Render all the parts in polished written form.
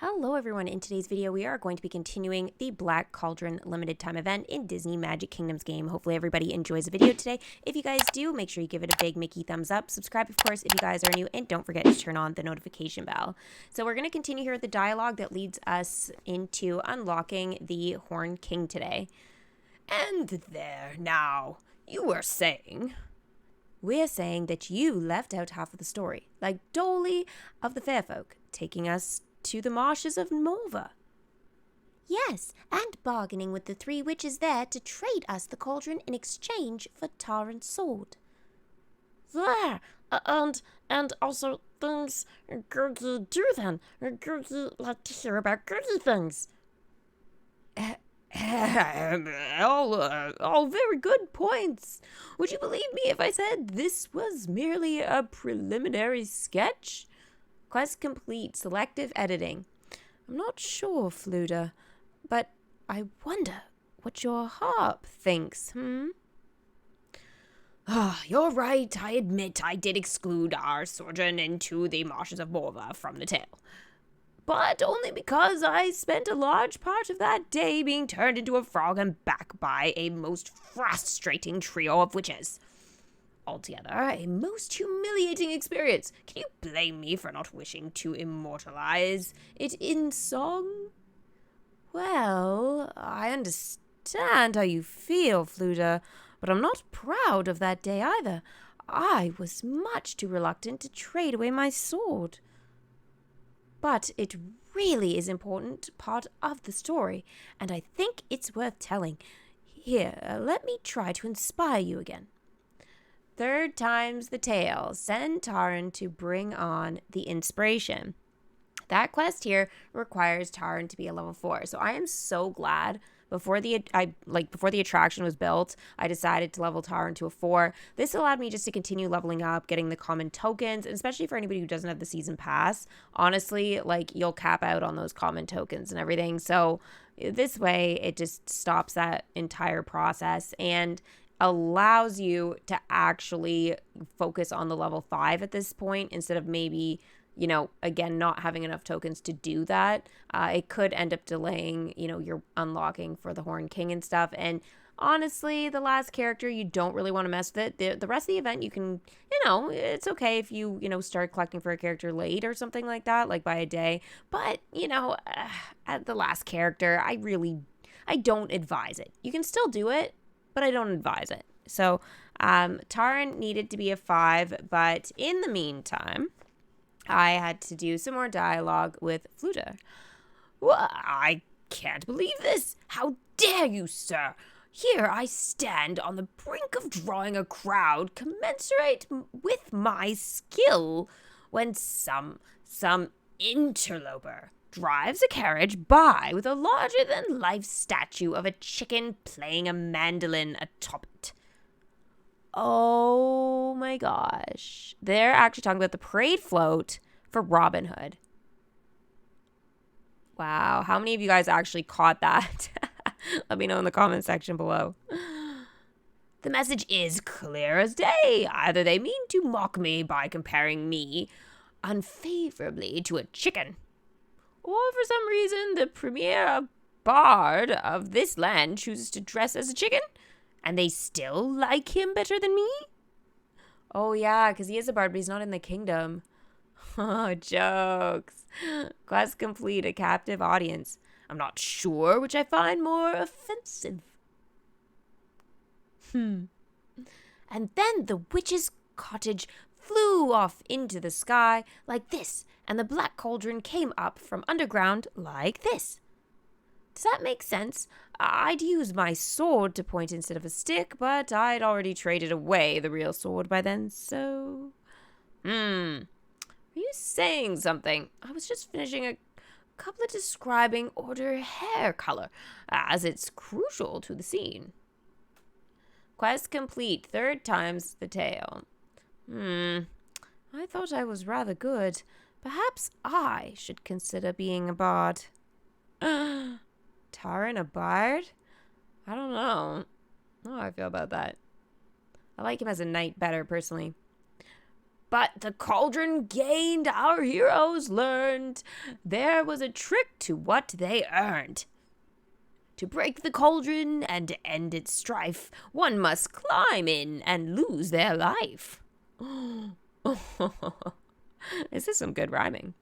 Hello everyone, in today's video we are going to be continuing the Black Cauldron limited time event in Disney Magic Kingdoms game. Hopefully everybody enjoys the video today. If you guys do, make sure you give it a big Mickey thumbs up. Subscribe of course if you guys are new, and don't forget to turn on the notification bell. So we're going to continue here with the dialogue that leads us into unlocking the Horn King today. And there, now, you were saying... We're saying that you left out half of the story, like Dolly of the Fairfolk, taking us to the marshes of Morva. Yes, and bargaining with the three witches there to trade us the cauldron in exchange for Taran's sword. There, and also things Gergie do then. Gergie like to hear about Gergie things. All very good points. Would you believe me if I said this was merely a preliminary sketch? Quest complete. Selective editing. I'm not sure, Fluda, but I wonder what your harp thinks, You're right. I admit I did exclude our sojourn into the marshes of Morva from the tale. But only because I spent a large part of that day being turned into a frog and back by a most frustrating trio of witches. Altogether, a most humiliating experience. Can you blame me for not wishing to immortalize it in song? Well, I understand how you feel, Fluda, but I'm not proud of that day either. I was much too reluctant to trade away my sword. But it really is an important part of the story, and I think it's worth telling. Here, let me try to inspire you again. Third time's the tale. Send Taran to bring on the inspiration. That quest here requires Taran to be a level 4. So I am so glad before the attraction was built, I decided to level Taran to a 4. This allowed me just to continue leveling up, getting the common tokens, and especially for anybody who doesn't have the season pass. Honestly, you'll cap out on those common tokens and everything. So this way it just stops that entire process and allows you to actually focus on the level 5 at this point instead of maybe, again, not having enough tokens to do that. It could end up delaying, your unlocking for the Horn King and stuff. And honestly, the last character, you don't really want to mess with it. The rest of the event, you can, it's okay if you, start collecting for a character late or something like that, like by a day. But, at the last character, I don't advise it. You can still do it, but I don't advise it. So Taran needed to be a 5, but in the meantime, I had to do some more dialogue with Fluda. Well, I can't believe this. How dare you, sir? Here I stand on the brink of drawing a crowd commensurate with my skill when some interloper drives a carriage by with a larger-than-life statue of a chicken playing a mandolin atop it. Oh my gosh. They're actually talking about the parade float for Robin Hood. Wow. How many of you guys actually caught that? Let me know in the comment section below. The message is clear as day. Either they mean to mock me by comparing me unfavorably to a chicken, or for some reason the premier bard of this land chooses to dress as a chicken, and they still like him better than me? Oh yeah, because he is a bard, but he's not in the kingdom. Oh, jokes. Quest complete, a captive audience. I'm not sure which I find more offensive. And then the witch's cottage flew off into the sky like this, and the Black Cauldron came up from underground like this. Does that make sense? I'd use my sword to point instead of a stick, but I'd already traded away the real sword by then, so... Are you saying something? I was just finishing a couplet describing order hair color, as it's crucial to the scene. Quest complete. Third time's the tale. I thought I was rather good. Perhaps I should consider being a bard. Taran a bard? I don't know. I don't know how I feel about that. I like him as a knight better, personally. But the cauldron gained, our heroes learned. There was a trick to what they earned. To break the cauldron and end its strife, one must climb in and lose their life. This is some good rhyming.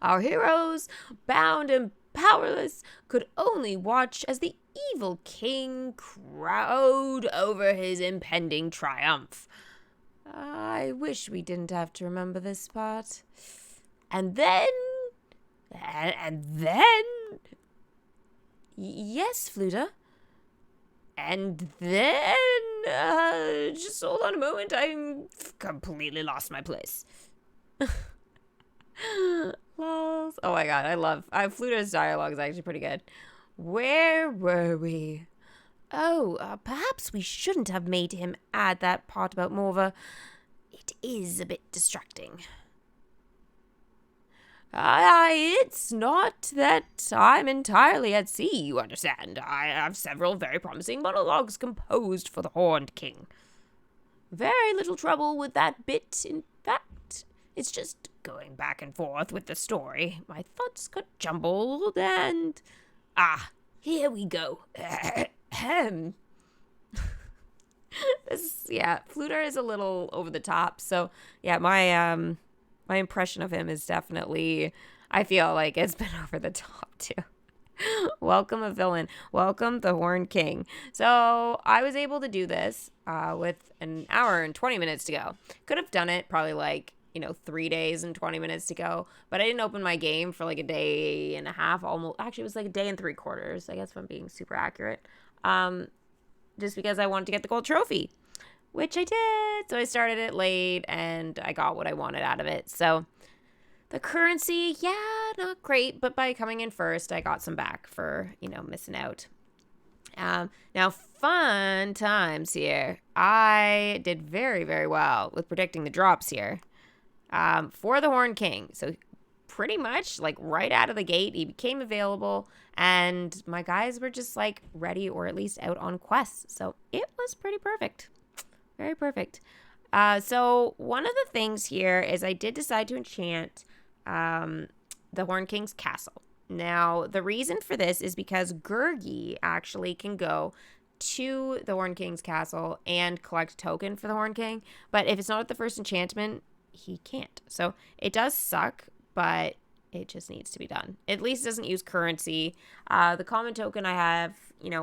Our heroes, bound and powerless, could only watch as the evil king crowed over his impending triumph. I wish we didn't have to remember this part. And then... Yes, Fluta? And then... just hold on a moment, I've completely lost my place. Lols. Oh my god, I love... Fluta's dialogue is actually pretty good. Where were we? Oh, perhaps we shouldn't have made him add that part about Morva. It is a bit distracting. It's not that I'm entirely at sea, you understand. I have several very promising monologues composed for the Horned King. Very little trouble with that bit, in fact. It's just going back and forth with the story. My thoughts got jumbled and... here we go. Fluter is a little over the top. So, yeah, my impression of him is definitely, I feel like it's been over the top too. Welcome a villain. Welcome the Horned King. So I was able to do this with an hour and 20 minutes to go. Could have done it probably 3 days and 20 minutes to go. But I didn't open my game for a day and a half. Almost. Actually, it was a day and 3/4. I guess if I'm being super accurate. Just because I wanted to get the gold trophy, which I did. So I started it late and I got what I wanted out of it. So the currency, not great, but by coming in first, I got some back for, missing out. Now, fun times here. I did very, very well with predicting the drops here for the Horned King. So pretty much right out of the gate, he became available and my guys were just ready or at least out on quests. So it was pretty perfect. Very perfect. So one of the things here is I did decide to enchant the Horned King's castle. Now, the reason for this is because Gurgi actually can go to the Horned King's castle and collect a token for the Horned King. But if it's not at the first enchantment, he can't. So it does suck, but it just needs to be done. At least it doesn't use currency. The common token I have,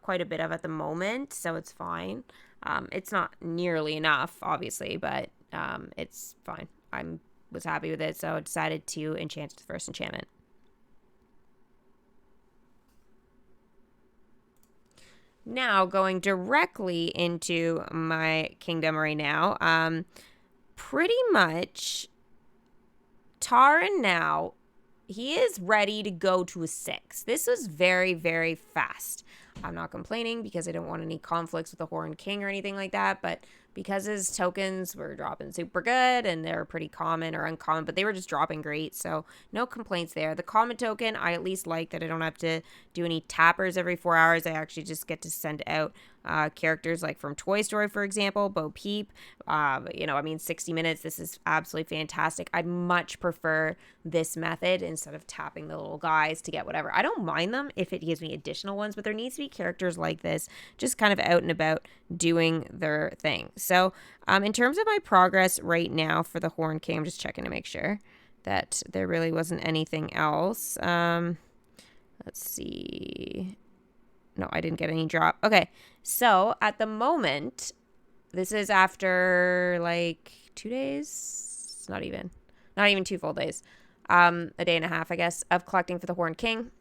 quite a bit of at the moment, so it's fine. It's not nearly enough, obviously, but it's fine. I was happy with it, so I decided to enchant the first enchantment. Now, going directly into my kingdom right now, pretty much Taran now, he is ready to go to a 6. This was very, very fast. I'm not complaining because I don't want any conflicts with the Horned King or anything like that, but because his tokens were dropping super good and they're pretty common or uncommon, but they were just dropping great, so no complaints there. The common token, I at least like that I don't have to do any tappers every 4 hours. I actually just get to send out characters like from Toy Story, for example, Bo Peep. 60 minutes. This is absolutely fantastic. I much prefer this method instead of tapping the little guys to get whatever. I don't mind them if it gives me additional ones, but there needs to be characters like this just kind of out and about doing their thing. So in terms of my progress right now for the Horned King, I'm just checking to make sure that there really wasn't anything else. Let's see. No, I didn't get any drop. Okay, so at the moment, this is after 2 days. Not even 2 full days. A day and a half, I guess, of collecting for the Horned King.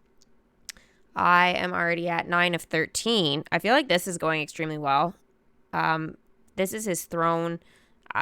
I am already at 9 of 13. I feel like this is going extremely well. This is his throne.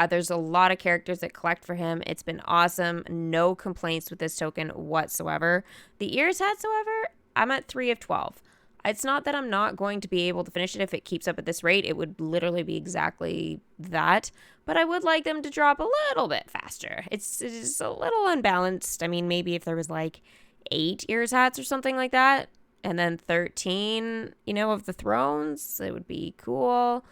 There's a lot of characters that collect for him. It's been awesome. No complaints with this token whatsoever. The ears hats, however, I'm at 3 of 12. It's not that I'm not going to be able to finish it if it keeps up at this rate. It would literally be exactly that. But I would like them to drop a little bit faster. It's a little unbalanced. I mean, maybe if there was 8 ears hats or something like that, and then 13, of the thrones, it would be cool.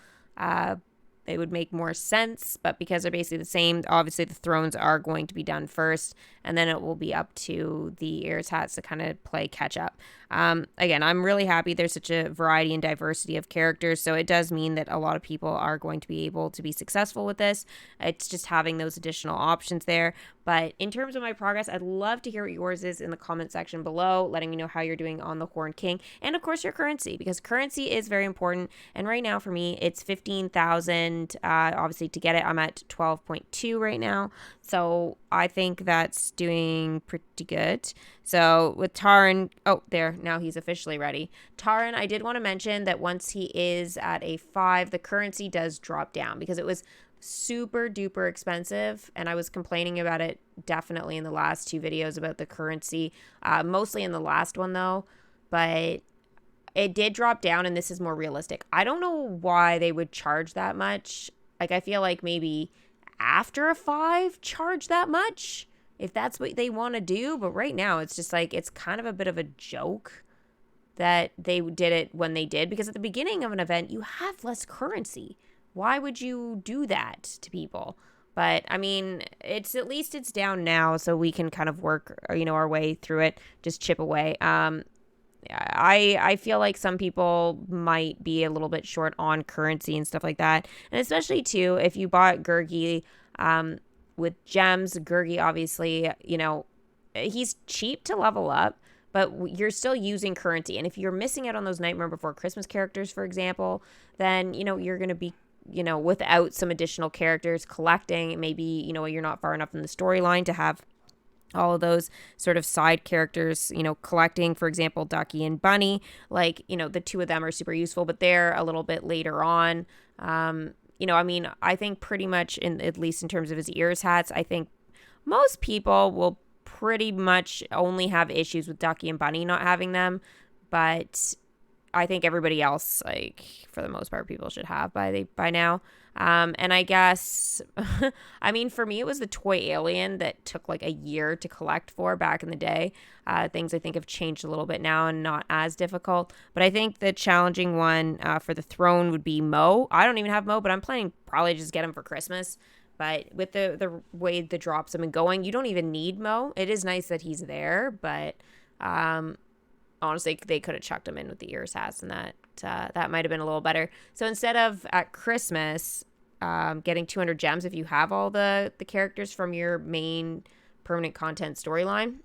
they would make more sense, but because they're basically the same, obviously the thrones are going to be done first, and then it will be up to the ears hats to kind of play catch up. Again, I'm really happy there's such a variety and diversity of characters, so it does mean that a lot of people are going to be able to be successful with this. It's just having those additional options there. But in terms of my progress, I'd love to hear what yours is in the comment section below, letting me know how you're doing on the Horn King, and of course your currency, because currency is very important. And right now for me, it's 15,000. Obviously to get it, I'm at 12.2 right now. So I think that's doing pretty good. So with Taran, oh, there, now he's officially ready. Taran, I did want to mention that once he is at a 5, the currency does drop down because it was super duper expensive, and I was complaining about it definitely in the last 2 videos about the currency, mostly in the last one though, but it did drop down and this is more realistic. I don't know why they would charge that much. Like, I feel like maybe after a 5 charge that much if that's what they want to do, but right now it's just like, it's kind of a bit of a joke that they did it when they did, because at the beginning of an event you have less currency. Why would you do that to people? But I mean, it's at least it's down now, so we can kind of work, our way through it, just chip away. I feel like some people might be a little bit short on currency and stuff like that, and especially too if you bought Gurgi with gems. Gurgi, obviously, he's cheap to level up, but you're still using currency, and if you're missing out on those Nightmare Before Christmas characters, for example, then you're gonna be without some additional characters collecting. Maybe, you're not far enough in the storyline to have all of those sort of side characters, collecting, for example, Ducky and Bunny. Like, the 2 of them are super useful, but they're a little bit later on. I think pretty much, at least in terms of his ears hats, I think most people will pretty much only have issues with Ducky and Bunny not having them, but I think everybody else, like, for the most part, people should have by now. And I guess, for me, it was the toy alien that took like a year to collect for back in the day. Things I think have changed a little bit now and not as difficult. But I think the challenging one for the throne would be Mo. I don't even have Mo, but I'm planning probably just get him for Christmas. But with the way the drops have been going, you don't even need Mo. It is nice that he's there, but honestly, they could have chucked him in with the ears hats, and that might have been a little better. So instead of at Christmas getting 200 gems, if you have all the characters from your main permanent content storyline,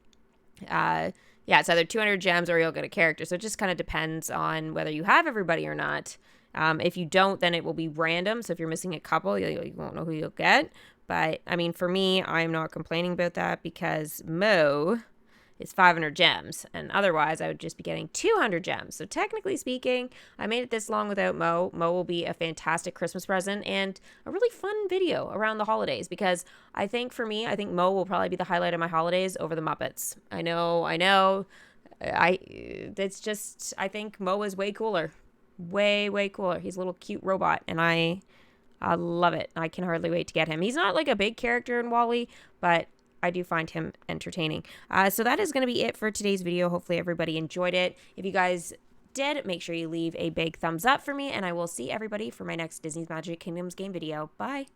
it's either 200 gems or you'll get a character. So it just kind of depends on whether you have everybody or not. If you don't, then it will be random. So if you're missing a couple, you won't know who you'll get. But for me, I'm not complaining about that because Mo is 500 gems, and otherwise I would just be getting 200 gems. So technically speaking, I made it this long without Mo. Mo will be a fantastic Christmas present and a really fun video around the holidays, because I think for me, Mo will probably be the highlight of my holidays over the Muppets. I know. It's just, I think Mo is way cooler. Way cooler. He's a little cute robot, and I love it. I can hardly wait to get him. He's not like a big character in WALL-E, but I do find him entertaining. So that is going to be it for today's video. Hopefully everybody enjoyed it. If you guys did, make sure you leave a big thumbs up for me, and I will see everybody for my next Disney's Magic Kingdoms game video. Bye!